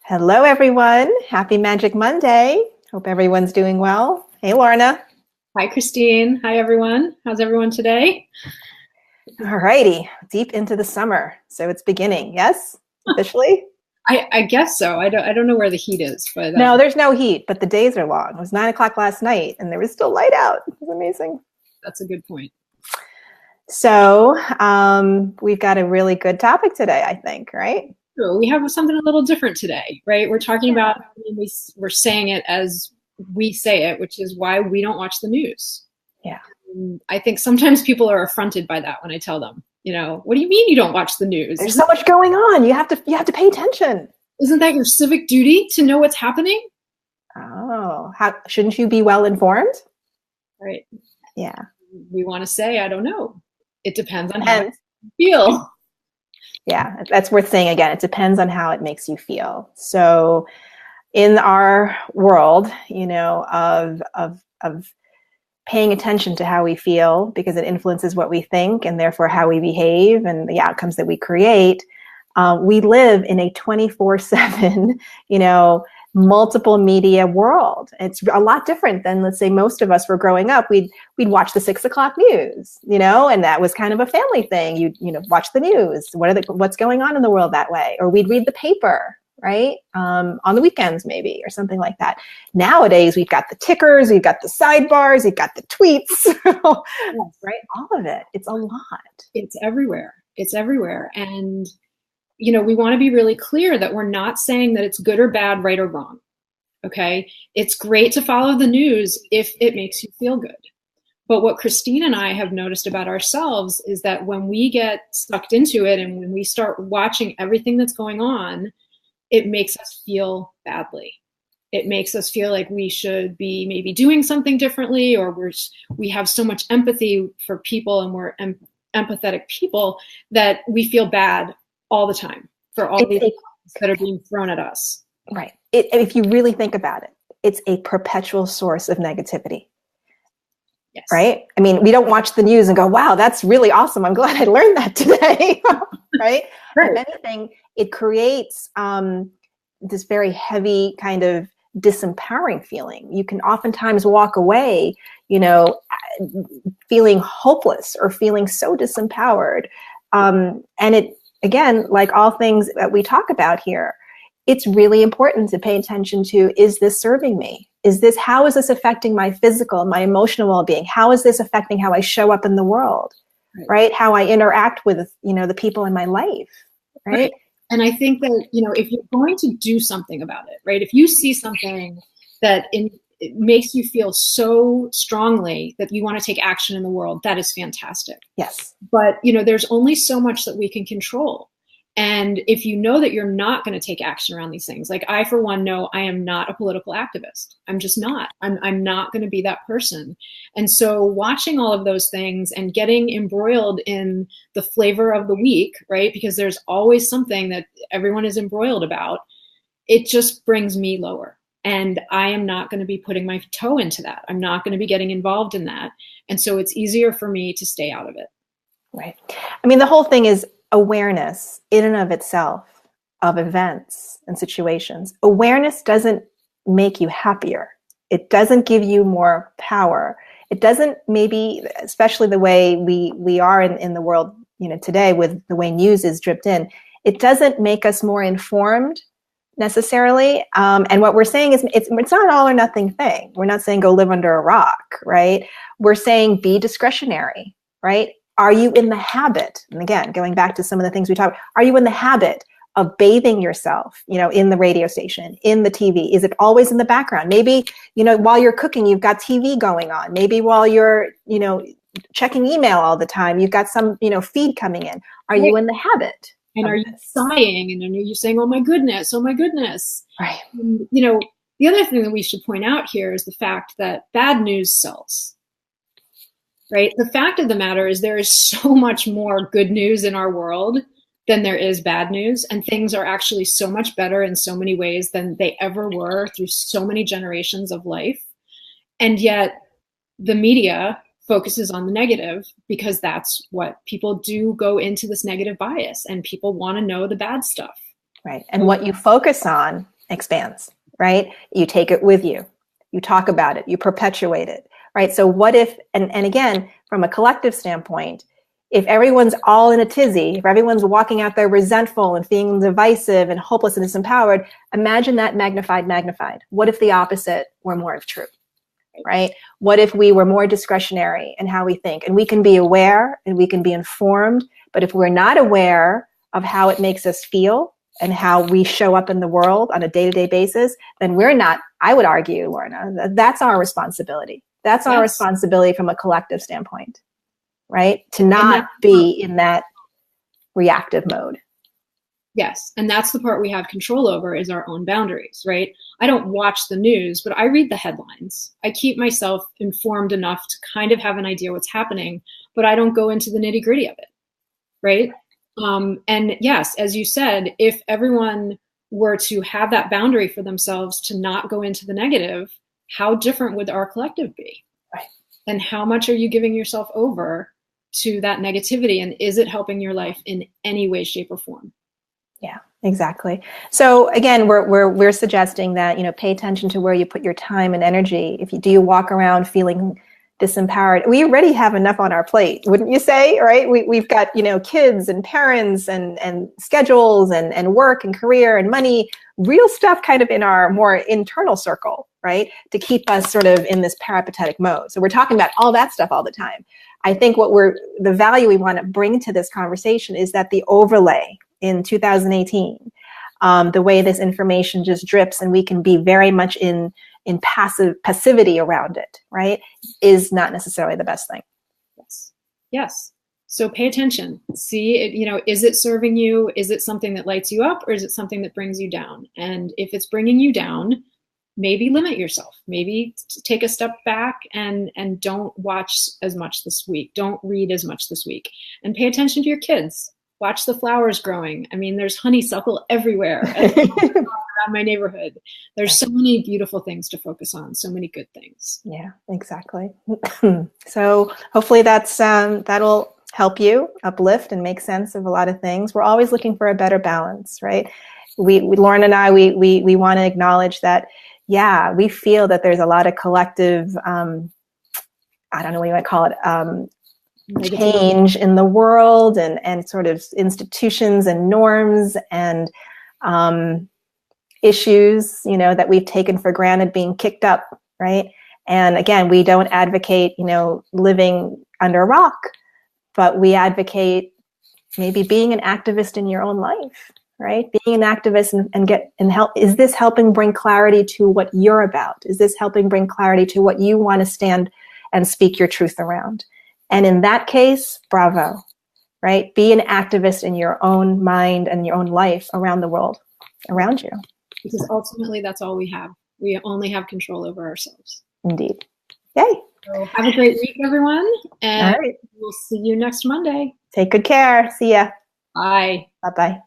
Hello, everyone. Happy Magic Monday. Hope everyone's doing well. Hey, Lorna. Hi, Christine. Hi, everyone. How's everyone today? All righty. Deep into the summer. So it's beginning. Yes? Officially? I guess so. I don't know where the heat is, but No, there's no heat, but the days are long. It was 9 o'clock last night and there was still light out. It was amazing. that's a good point. So we've got a really good topic today, I think, right? So we have something a little different today, right? We're talking Yeah. about, we're saying it as we say it, which is why we don't watch the news. Yeah. I think sometimes people are affronted by that when I tell them, what do you mean you don't watch the news? There's so much going on. You have to pay attention. Isn't that your civic duty to know what's happening? Oh, shouldn't you be well informed? Right. Yeah. We want to say, I don't know. It depends on how you feel. Yeah, that's worth saying again. It depends on how it makes you feel. So in our world, of paying attention to how we feel because it influences what we think and therefore how we behave and the outcomes that we create, we live in a 24/7, multiple media world. It's a lot different than, let's say, most of us were growing up. We'd watch the 6 o'clock news, and that was kind of a family thing. You'd watch the news. What's going on in the world that way? Or we'd read the paper, right? On the weekends maybe, or something like that. Nowadays, we've got the tickers, we've got the sidebars, we've got the tweets, right? All of it. It's a lot. It's everywhere. It's everywhere. And we want to be really clear that we're not saying that it's good or bad, right or wrong. Okay. It's great to follow the news if it makes you feel good. But what Christine and I have noticed about ourselves is that when we get sucked into it and when we start watching everything that's going on, it makes us feel badly. It makes us feel like we should be maybe doing something differently, or we have so much empathy for people and we're empathetic people that we feel bad all the time for all the things that are being thrown at us. Right. If you really think about it, it's a perpetual source of negativity. Yes. Right? I mean, we don't watch the news and go, wow, that's really awesome. I'm glad I learned that today. Right? Right. If anything, it creates this very heavy kind of disempowering feeling. You can oftentimes walk away, feeling hopeless or feeling so disempowered. And it, again, like all things that we talk about here, it's really important to pay attention to, is this serving me? How is this affecting my physical, my emotional well-being? How is this affecting how I show up in the world, right? How I interact with, the people in my life, right? And I think that, if you're going to do something about it, right? If you see something that it makes you feel so strongly that you want to take action in the world, that is fantastic. Yes. But, there's only so much that we can control. And if you know that you're not going to take action around these things, like I, for one, know I am not a political activist. I'm just not. I'm not going to be that person. And so watching all of those things and getting embroiled in the flavor of the week, right? Because there's always something that everyone is embroiled about. It just brings me lower. And I am not going to be putting my toe into that. I'm not going to be getting involved in that. And so it's easier for me to stay out of it. Right. I mean, the whole thing is awareness in and of itself of events and situations. Awareness doesn't make you happier. It doesn't give you more power. It doesn't, maybe, especially the way we are in the world, today, with the way news is dripped in, it doesn't make us more informed necessarily. And what we're saying is it's not an all or nothing thing. We're not saying go live under a rock, right? We're saying be discretionary, right? Are you in the habit, and again, going back to some of the things we talked about, are you in the habit of bathing yourself, in the radio station, in the TV? Is it always in the background? Maybe, while you're cooking, you've got TV going on. Maybe while you're, checking email all the time, you've got some, feed coming in. Are you in the habit? And are you sighing? And are you saying, oh my goodness, oh my goodness? Right. And, the other thing that we should point out here is the fact that bad news sells. Right? The fact of the matter is there is so much more good news in our world than there is bad news. And things are actually so much better in so many ways than they ever were through so many generations of life. And yet the media focuses on the negative because that's what people do, go into this negative bias, and people want to know the bad stuff. Right. And what you focus on expands, right? You take it with you. You talk about it. You perpetuate it, right? So what if, and again, from a collective standpoint, if everyone's all in a tizzy, if everyone's walking out there resentful and feeling divisive and hopeless and disempowered, imagine that magnified. What if the opposite were more true, right? What if we were more discretionary in how we think? And we can be aware and we can be informed, but if we're not aware of how it makes us feel and how we show up in the world on a day-to-day basis, then we're not, I would argue, Lorna, that's our responsibility. That's our responsibility from a collective standpoint, right? To not be in that reactive mode. Yes. And that's the part we have control over, is our own boundaries, right? I don't watch the news, but I read the headlines. I keep myself informed enough to kind of have an idea what's happening, but I don't go into the nitty gritty of it, right? And yes, as you said, if everyone were to have that boundary for themselves to not go into the negative, how different would our collective be? Right. And how much are you giving yourself over to that negativity? And is it helping your life in any way, shape, or form? Yeah, exactly. So again, we're suggesting that, pay attention to where you put your time and energy. Do you walk around feeling disempowered? We already have enough on our plate, wouldn't you say? Right? We've got, kids and parents and schedules and work and career and money, real stuff kind of in our more internal circle, right? To keep us sort of in this parapathetic mode. So we're talking about all that stuff all the time. I think the value we want to bring to this conversation is that the overlay in 2018, the way this information just drips and we can be very much in passivity around it, right, is not necessarily the best thing. Yes. So pay attention. See, is it serving you? Is it something that lights you up, or is it something that brings you down? And if it's bringing you down, maybe limit yourself. Maybe take a step back and don't watch as much this week. Don't read as much this week. And pay attention to your kids. Watch the flowers growing. I mean, there's honeysuckle everywhere around my neighborhood. There's so many beautiful things to focus on, so many good things. Yeah, exactly. So hopefully that'll help you uplift and make sense of a lot of things. We're always looking for a better balance, right? Lauren and I, we want to acknowledge that, yeah, we feel that there's a lot of collective, I don't know what you might call it, change in the world and sort of institutions and norms and issues, that we've taken for granted being kicked up, right? And again, we don't advocate, living under a rock, but we advocate maybe being an activist in your own life, right? Being an activist and help. Is this helping bring clarity to what you're about? Is this helping bring clarity to what you want to stand and speak your truth around? And in that case, bravo, right? Be an activist in your own mind and your own life around the world, around you. Because ultimately, that's all we have. We only have control over ourselves. Indeed. Yay. So have a great week, everyone. And we'll see you next Monday. Take good care. See ya. Bye. Bye-bye.